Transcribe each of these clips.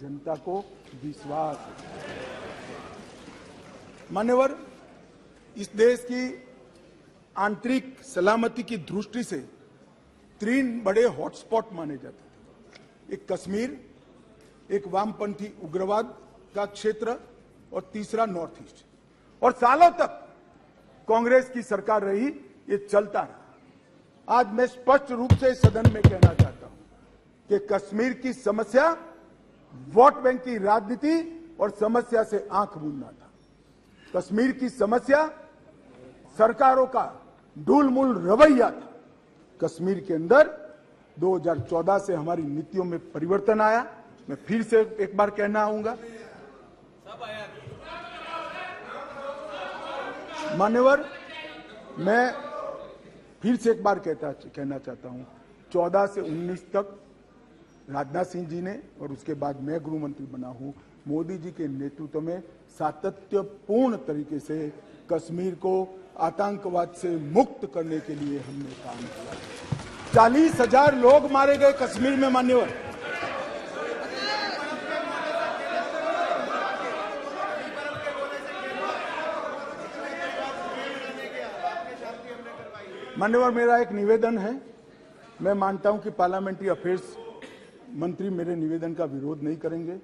जनता को विश्वास है। मान्यवर, इस देश की आंतरिक सलामती की दृष्टि से 3 बड़े हॉटस्पॉट माने जाते थे। एक कश्मीर, एक वामपंथी उग्रवाद का क्षेत्र और तीसरा नॉर्थ ईस्ट। और सालों तक कांग्रेस की सरकार रही, ये चलता रहा। आज मैं स्पष्ट रूप से सदन में कहना चाहता हूं कि कश्मीर की समस्या वोट बैंक की राजनीति और समस्या से आंख मूंदना था। कश्मीर की समस्या सरकारों का ढूलमूल रवैया था। कश्मीर के अंदर 2014 से हमारी नीतियों में परिवर्तन आया। मैं फिर से एक बार कहना आऊंगा, मान्यवर, मैं फिर से एक बार कहना चाहता हूं, 14 से 19 तक राजनाथ सिंह जी ने और उसके बाद मैं गृह मंत्री बना हूं, मोदी जी के नेतृत्व में सातत्यपूर्ण तरीके से कश्मीर को आतंकवाद से मुक्त करने के लिए हमने काम किया। 40,000 लोग मारे गए कश्मीर में। मान्यवर, मेरा एक निवेदन है। मैं मानता हूं कि पार्लियामेंट्री अफेयर्स मंत्री मेरे निवेदन का विरोध नहीं करेंगे।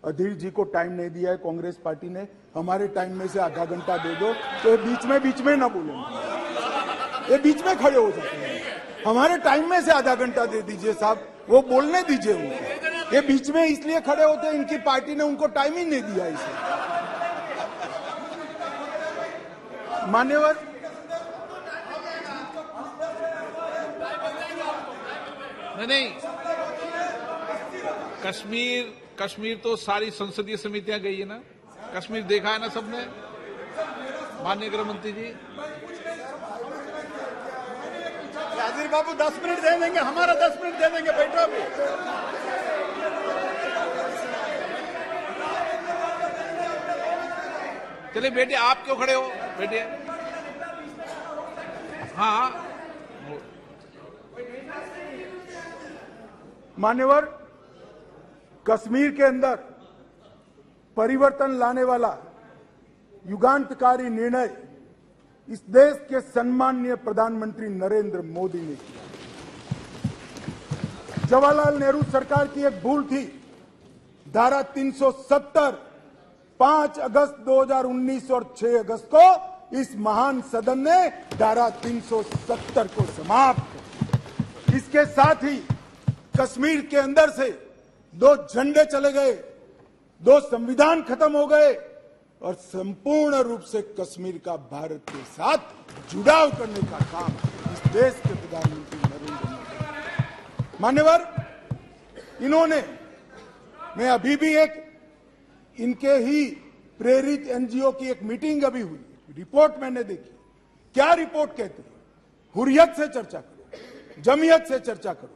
अधीर जी को टाइम नहीं दिया है कांग्रेस पार्टी ने, हमारे टाइम में से आधा घंटा दे दो तो ये बीच में ना बोलेंगे, ये बीच में खड़े हो जाते हैं। हमारे टाइम में से आधा घंटा दे दीजिए साहब, वो बोलने दीजिए उनको। ये बीच में इसलिए खड़े होते हैं, इनकी पार्टी ने उनको टाइम ही नहीं दिया इसे। मान्यवर, नहीं, कश्मीर तो सारी संसदीय समितियां गई है ना, कश्मीर देखा है ना सबने। माननीय गृह मंत्री जी, राजीव बाबू 10 मिनट दे देंगे, हमारा 10 मिनट दे देंगे, बैठो अभी। चलिए बेटे, आप क्यों खड़े हो बेटे? हाँ, मान्यवर, कश्मीर के अंदर परिवर्तन लाने वाला युगांतकारी निर्णय इस देश के सम्माननीय प्रधानमंत्री नरेंद्र मोदी ने किया। जवाहरलाल नेहरू सरकार की एक भूल थी। धारा 370 5 अगस्त 2019 और 6 अगस्त को इस महान सदन ने धारा 370 को समाप्त किया। इसके साथ ही कश्मीर के अंदर से 2 झंडे चले गए, 2 संविधान खत्म हो गए और संपूर्ण रूप से कश्मीर का भारत के साथ जुड़ाव करने का काम इस देश के प्रधानमंत्री नरेंद्र मोदी। मान्यवर, इन्होंने, मैं अभी भी एक इनके ही प्रेरित एनजीओ की एक मीटिंग अभी हुई, रिपोर्ट मैंने देखी। क्या रिपोर्ट कहती है? हुर्रियत से चर्चा करो, जमीयत से चर्चा करो,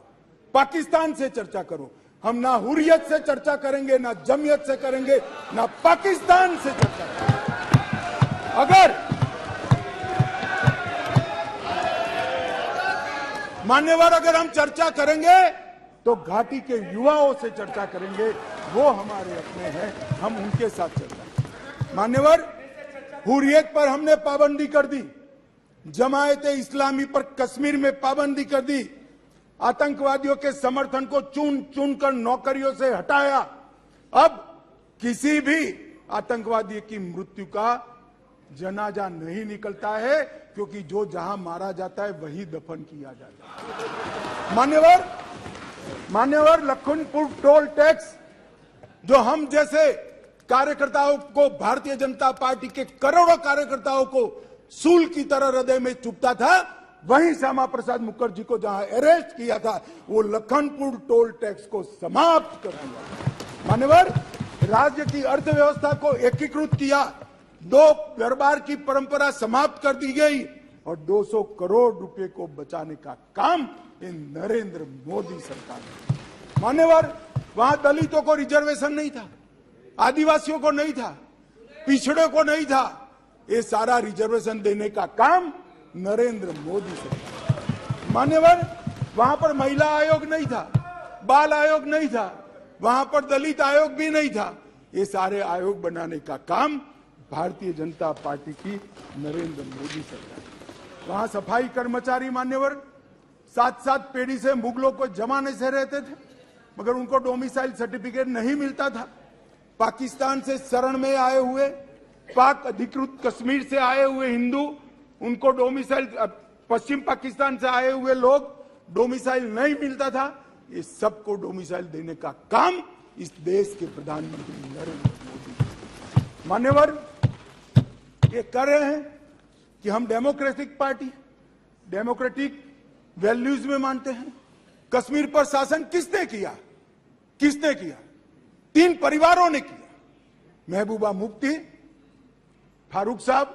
पाकिस्तान से चर्चा करो। हम ना हुर्रियत से चर्चा करेंगे, ना जमीयत से करेंगे, ना पाकिस्तान से चर्चा करेंगे। अगर मान्यवर, अगर हम चर्चा करेंगे तो घाटी के युवाओं से चर्चा करेंगे, वो हमारे अपने हैं, हम उनके साथ चर्चा करेंगे। मान्यवर, हुर्रियत पर हमने पाबंदी कर दी, जमायते इस्लामी पर कश्मीर में पाबंदी कर दी, आतंकवादियों के समर्थन को चुन चुन कर नौकरियों से हटाया। अब किसी भी आतंकवादी की मृत्यु का जनाजा नहीं निकलता है, क्योंकि जो जहां मारा जाता है वही दफन किया जाता है। मान्यवर, लखनपुर टोल टैक्स जो हम जैसे कार्यकर्ताओं को, भारतीय जनता पार्टी के करोड़ों कार्यकर्ताओं को सूल की तरह हृदय में चुभता था, वहीं श्यामा प्रसाद मुखर्जी को जहां अरेस्ट किया था, वो लखनपुर टोल टैक्स को समाप्त कर दिया। मान्यवर, राज्य की अर्थव्यवस्था को एकीकृत किया, 2 दरबार की परंपरा समाप्त कर दी गई और 200 करोड़ रुपए को बचाने का काम इन नरेंद्र मोदी सरकार ने। मान्यवर, वहां दलितों को रिजर्वेशन नहीं था, आदिवासियों को नहीं था, पिछड़े को नहीं था। ये सारा रिजर्वेशन देने का काम नरेंद्र मोदी सरकार। मान्यवर, वहां पर महिला आयोग नहीं था, बाल आयोग नहीं था, वहां पर दलित आयोग भी नहीं था। ये सारे आयोग बनाने का काम भारतीय जनता पार्टी की नरेंद्र मोदी सरकार। वहां सफाई कर्मचारी मान्यवर 7-7 पीढ़ी से मुगलों को जमाने से रहते थे, मगर उनको डोमिसाइल सर्टिफिकेट नहीं मिलता था। पाकिस्तान से शरण में आए हुए, पाक अधिकृत कश्मीर से आए हुए हिंदू, उनको डोमिसाइल, पश्चिम पाकिस्तान से आए हुए लोग डोमिसाइल नहीं मिलता था। ये सबको डोमिसाइल देने का काम इस देश के प्रधानमंत्री नरेंद्र मोदी मान्यवर ये कर रहे हैं कि हम डेमोक्रेटिक पार्टी, डेमोक्रेटिक वैल्यूज में मानते हैं। कश्मीर पर शासन किसने किया? किसने किया? 3 परिवारों ने किया। महबूबा मुफ्ती, फारूक साहब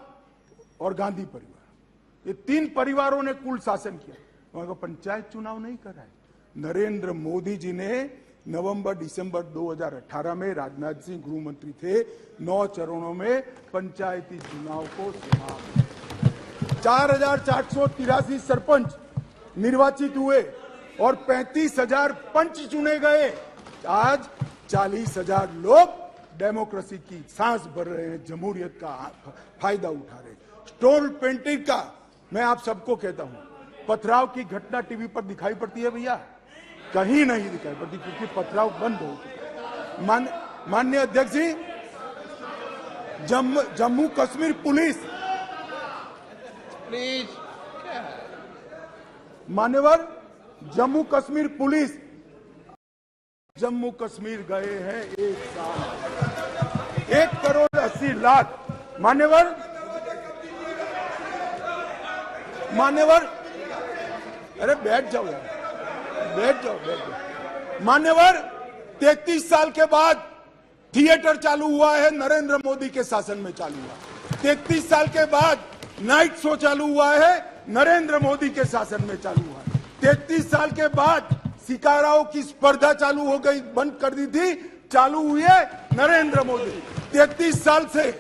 और गांधी परिवार, ये 3 परिवारों ने कुल शासन किया। वहां का पंचायत चुनाव नहीं कराए। नरेंद्र मोदी जी ने नवंबर-दिसंबर 2018 में, राजनाथ सिंह गृह मंत्री थे, 9 चरणों में पंचायती चुनाव को समाप्त। 4483 सरपंच निर्वाचित हुए और 35,000 पंच चुने गए। आज 40,000 लोग डेमोक्रेसी की सांस भर रहे हैं, जमहूरियत का फायदा उठा रहे हैं। स्टोन पेंटिंग का मैं आप सबको कहता हूं, पथराव की घटना टीवी पर दिखाई पड़ती है भैया? कहीं नहीं दिखाई पड़ती, क्योंकि पथराव बंद हो चुका। माननीय अध्यक्ष जी, जम्मू कश्मीर पुलिस, प्लीज, मान्यवर जम्मू कश्मीर पुलिस जम्मू कश्मीर गए हैं 1 साल, 1 करोड़ 80 लाख। मान्यवर अरे बैठ जाओ यार, बैठ जाओ। मान्यवर 33 साल के बाद थिएटर चालू हुआ है, नरेंद्र मोदी के शासन में चालू हुआ। 33 साल के बाद नाइट शो चालू हुआ है, नरेंद्र मोदी के शासन में चालू हुआ। 33 साल के बाद शिकाराओं की स्पर्धा चालू हो गई, बंद कर दी थी, चालू हुई है नरेंद्र मोदी। 33 साल से,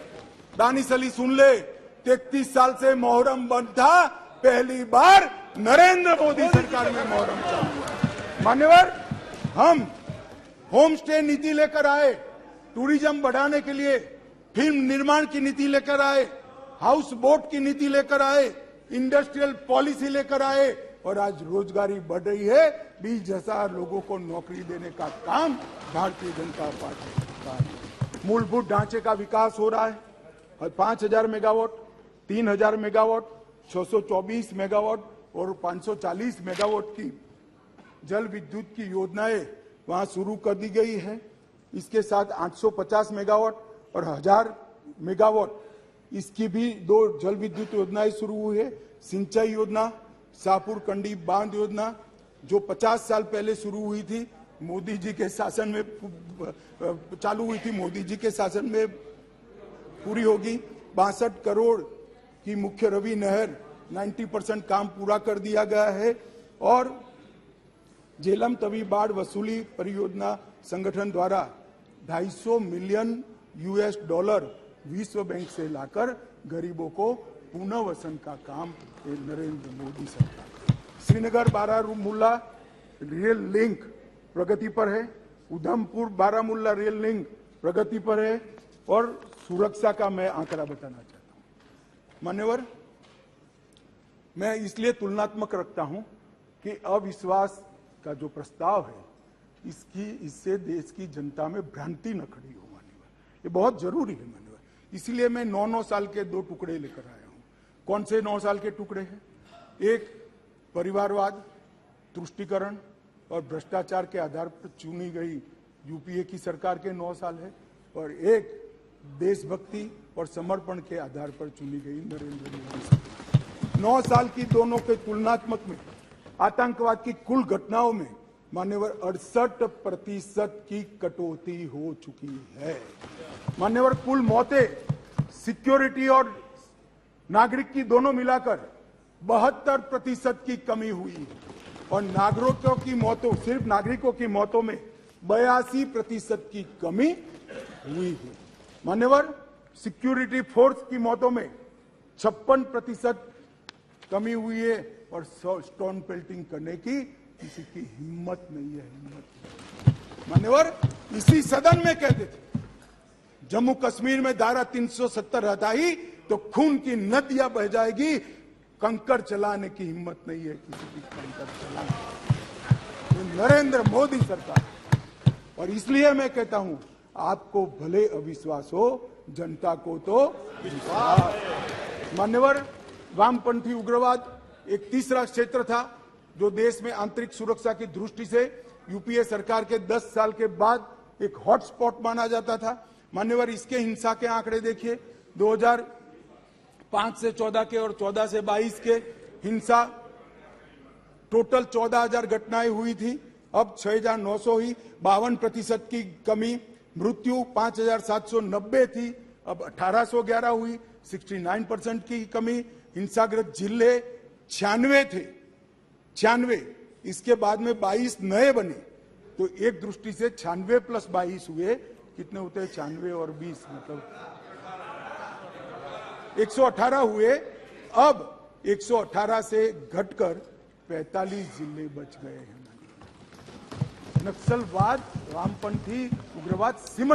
दानिश अली सुन ले, 33 साल से मोहर्रम बंद था, पहली बार नरेंद्र मोदी सरकार में मोहर्रम चालू हुआ। मान्यवर, हम होम स्टे नीति लेकर आए, टूरिज्म बढ़ाने के लिए फिल्म निर्माण की नीति लेकर आए, हाउस बोट की नीति लेकर आए, इंडस्ट्रियल पॉलिसी लेकर आए, और आज रोजगारी बढ़ रही है। 20,000 लोगों को नौकरी देने का काम भारतीय जनता पार्टी का है। मूलभूत ढांचे का विकास हो रहा है और 5,000 मेगावाट, 3,000 मेगावाट, 624 मेगावाट और 540 मेगावाट की जल विद्युत की योजनाएं वहां शुरू कर दी गई है। इसके साथ 850 मेगावाट और 1000 मेगावाट इसकी भी 2 जल विद्युत योजनाएं शुरू हुई है। सिंचाई योजना, शाहपुर कंडी बांध योजना, जो 50 साल पहले शुरू हुई थी, मोदी जी के शासन में चालू हुई थी, मोदी जी के शासन में पूरी होगी। 62 करोड़ की मुख्य रवि नहर 90% काम पूरा कर दिया गया है। और झेलम तवी बाढ़ वसूली परियोजना संगठन द्वारा 250 मिलियन $US विश्व बैंक से लाकर गरीबों को पुनर्वसन का काम नरेंद्र मोदी सरकार। श्रीनगर बारामूला रेल लिंक प्रगति पर है, उधमपुर बारामूला रेल लिंक प्रगति पर है। और सुरक्षा का मैं आंकड़ा बताना चाहता हूं मान्यवर, मैं इसलिए तुलनात्मक रखता हूं कि अविश्वास का जो प्रस्ताव है, इससे देश की जनता में भ्रांति न खड़ी हो मान्यवर, ये बहुत जरूरी है मान्यवर। इसलिए मैं 9-9 साल के 2 टुकड़े लेकर आया हूं। कौन से 9 साल के टुकड़े हैं? एक परिवारवाद, तुष्टीकरण और भ्रष्टाचार के आधार पर चुनी गई यूपीए की सरकार के 9 साल है, और एक देशभक्ति और समर्पण के आधार पर चुनी गई नरेंद्र मोदी सरकार। 9 साल की दोनों के तुलनात्मक में आतंकवाद की कुल घटनाओं में मान्यवर 68% की कटौती हो चुकी है। मान्यवर, कुल मौतें सिक्योरिटी और नागरिक की दोनों मिलाकर 72% की कमी हुई है, और नागरिकों की मौतों, सिर्फ नागरिकों की मौतों में 82% की कमी हुई है। मान्यवर, सिक्योरिटी फोर्स की मौतों में 56% कमी हुई है, और स्टोन पेल्टिंग करने की किसी की हिम्मत नहीं है, हिम्मत नहीं। मान्यवर इसी सदन में कहते थे जम्मू कश्मीर में धारा 370 हटाई तो खून की नदियां बह जाएगी, कंकड़ चलाने की हिम्मत नहीं है किसी की कंकड़ चलाने। ये नरेंद्र मोदी सरकार, और इसलिए मैं कहता हूं आपको भले अविश्वास हो, जनता को तो विश्वास। मान्यवर वामपंथी उग्रवाद एक तीसरा क्षेत्र था जो देश में आंतरिक सुरक्षा की दृष्टि से यूपीए सरकार के 10 साल के बाद एक हॉटस्पॉट माना जाता था। मान्यवर इसके हिंसा के आंकड़े देखिए, 2005 से 14 के और 14 से 22 के हिंसा टोटल 14,000 घटनाएं हुई थी, अब 6,900 ही, 52% की कमी। मृत्यु 5,790 थी, अब 1,811 हुई, 69% की कमी। हिंसाग्रस्त जिले 96 थे, 96, इसके बाद में 22 नए बने, तो एक दृष्टि से 96 प्लस 22 हुए, कितने होते हैं 96 और 20, मतलब 118 हुए। अब 118 से घटकर 45 जिले बच गए हैं। नक्सलवाद, वामपंथी उग्रवाद सिमट